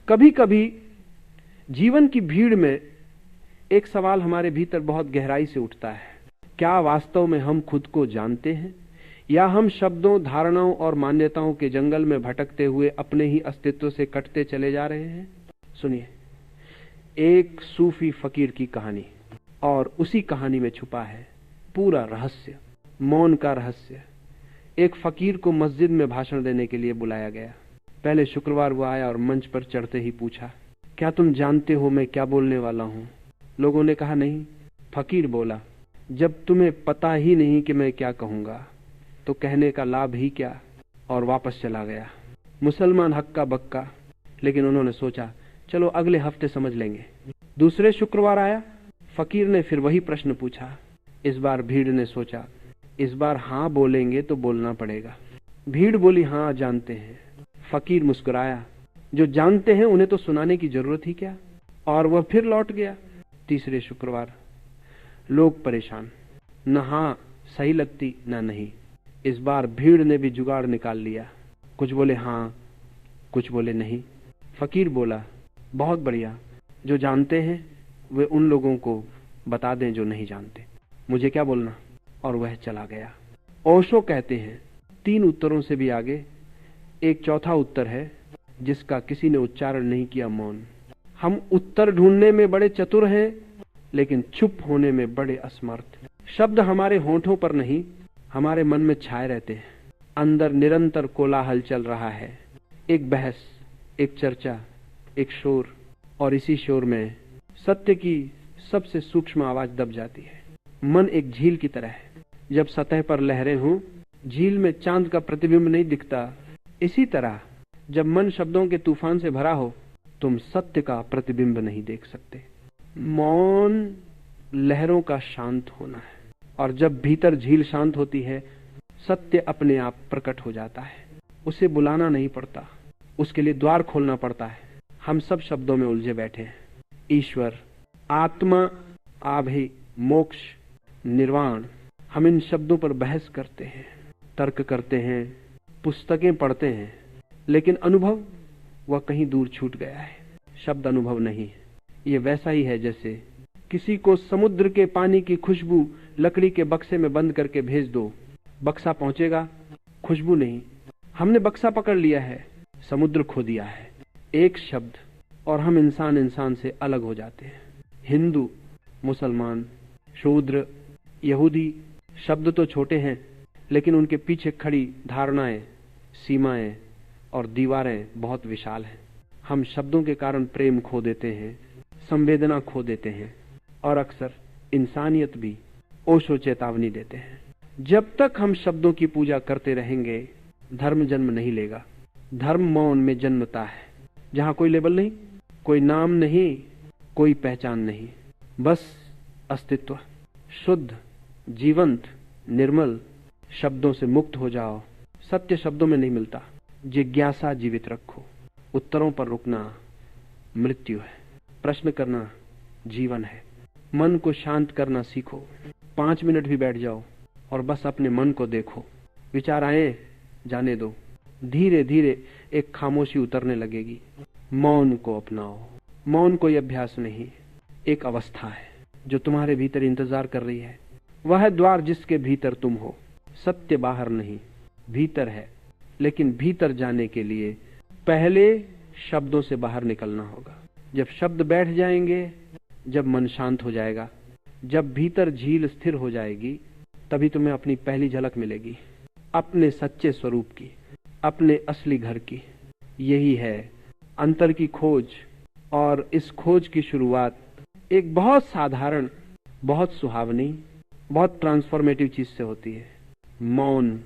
कभी कभी जीवन की भीड़ में एक सवाल हमारे भीतर बहुत गहराई से उठता है, क्या वास्तव में हम खुद को जानते हैं, या हम शब्दों, धारणाओं और मान्यताओं के जंगल में भटकते हुए अपने ही अस्तित्व से कटते चले जा रहे हैं? सुनिए, एक सूफी फकीर की कहानी, और उसी कहानी में छुपा है पूरा रहस्य, मौन का रहस्य। एक फकीर को मस्जिद में भाषण देने के लिए बुलाया गया। पहले शुक्रवार वो आया और मंच पर चढ़ते ही पूछा, क्या तुम जानते हो मैं क्या बोलने वाला हूं? लोगों ने कहा नहीं। फकीर बोला, जब तुम्हें पता ही नहीं कि मैं क्या कहूंगा तो कहने का लाभ ही क्या, और वापस चला गया। मुसलमान हक्का बक्का, लेकिन उन्होंने सोचा चलो अगले हफ्ते समझ लेंगे। दूसरे शुक्रवार आया, फकीर ने फिर वही प्रश्न पूछा। इस बार भीड़ ने सोचा इस बार हां बोलेंगे तो बोलना पड़ेगा। भीड़ बोली हां जानते हैं। फकीर मुस्कुराया, जो जानते हैं उन्हें तो सुनाने की जरूरत ही क्या, और वह फिर लौट गया। तीसरे शुक्रवार लोग परेशान, न हां सही लगती न नहीं। इस बार भीड़ ने भी जुगाड़ निकाल लिया, कुछ बोले हां कुछ बोले नहीं। फकीर बोला, बहुत बढ़िया, जो जानते हैं वे उन लोगों को बता दें जो नहीं जानते, मुझे क्या बोलना। और वह चला गया। ओशो कहते हैं 3 उत्तरों से भी आगे एक चौथा उत्तर है जिसका किसी ने उच्चारण नहीं किया, मौन। हम उत्तर ढूंढने में बड़े चतुर हैं, लेकिन चुप होने में बड़े असमर्थ। शब्द हमारे होंठों पर नहीं, हमारे मन में छाए रहते हैं। अंदर निरंतर कोलाहल चल रहा है, एक बहस, एक चर्चा, एक शोर, और इसी शोर में सत्य की सबसे सूक्ष्म आवाज दब जाती है। मन एक झील की तरह है, जब सतह पर लहरें हों, झील में चांद का प्रतिबिंब नहीं दिखता। इसी तरह जब मन शब्दों के तूफान से भरा हो, तुम सत्य का प्रतिबिंब नहीं देख सकते। मौन लहरों का शांत होना है, और जब भीतर झील शांत होती है, सत्य अपने आप प्रकट हो जाता है। उसे बुलाना नहीं पड़ता, उसके लिए द्वार खोलना पड़ता है। हम सब शब्दों में उलझे बैठे हैं। ईश्वर, आत्मा, आभि, मोक्ष, निर्वाण, हम इन शब्दों पर बहस करते हैं, तर्क करते हैं, पुस्तकें पढ़ते हैं, लेकिन अनुभव वह कहीं दूर छूट गया है। शब्द अनुभव नहीं है। ये वैसा ही है जैसे किसी को समुद्र के पानी की खुशबू लकड़ी के बक्से में बंद करके भेज दो, बक्सा पहुंचेगा, खुशबू नहीं। हमने बक्सा पकड़ लिया है, समुद्र खो दिया है। एक शब्द और हम इंसान से अलग हो जाते हैं। हिंदू, मुसलमान, शूद्र, यहूदी, शब्द तो छोटे हैं, लेकिन उनके पीछे खड़ी धारणाएं, सीमाएं और दीवारें बहुत विशाल हैं। हम शब्दों के कारण प्रेम खो देते हैं, संवेदना खो देते हैं, और अक्सर इंसानियत भी। ओशो चेतावनी देते हैं, जब तक हम शब्दों की पूजा करते रहेंगे, धर्म जन्म नहीं लेगा। धर्म मौन में जन्मता है, जहां कोई लेबल नहीं, कोई नाम नहीं, कोई पहचान नहीं, बस अस्तित्व। शुद्ध, जीवंत, निर्मल शब्दों से मुक्त हो जाओ। सत्य शब्दों में नहीं मिलता। जिज्ञासा जीवित रखो। उत्तरों पर रुकना मृत्यु है, प्रश्न करना जीवन है। मन को शांत करना सीखो। 5 मिनट भी बैठ जाओ और बस अपने मन को देखो। विचार आए, जाने दो। धीरे धीरे एक खामोशी उतरने लगेगी। मौन को अपनाओ। मौन कोई अभ्यास नहीं, एक अवस्था है जो तुम्हारे भीतर इंतजार कर रही है। वह द्वार जिसके भीतर तुम हो। सत्य बाहर नहीं, भीतर है, लेकिन भीतर जाने के लिए पहले शब्दों से बाहर निकलना होगा। जब शब्द बैठ जाएंगे, जब मन शांत हो जाएगा, जब भीतर झील स्थिर हो जाएगी, तभी तुम्हें अपनी पहली झलक मिलेगी, अपने सच्चे स्वरूप की, अपने असली घर की। यही है अंतर की खोज। और इस खोज की शुरुआत एक बहुत साधारण, बहुत सुहावनी, बहुत ट्रांसफॉर्मेटिव चीज से होती है। मौन।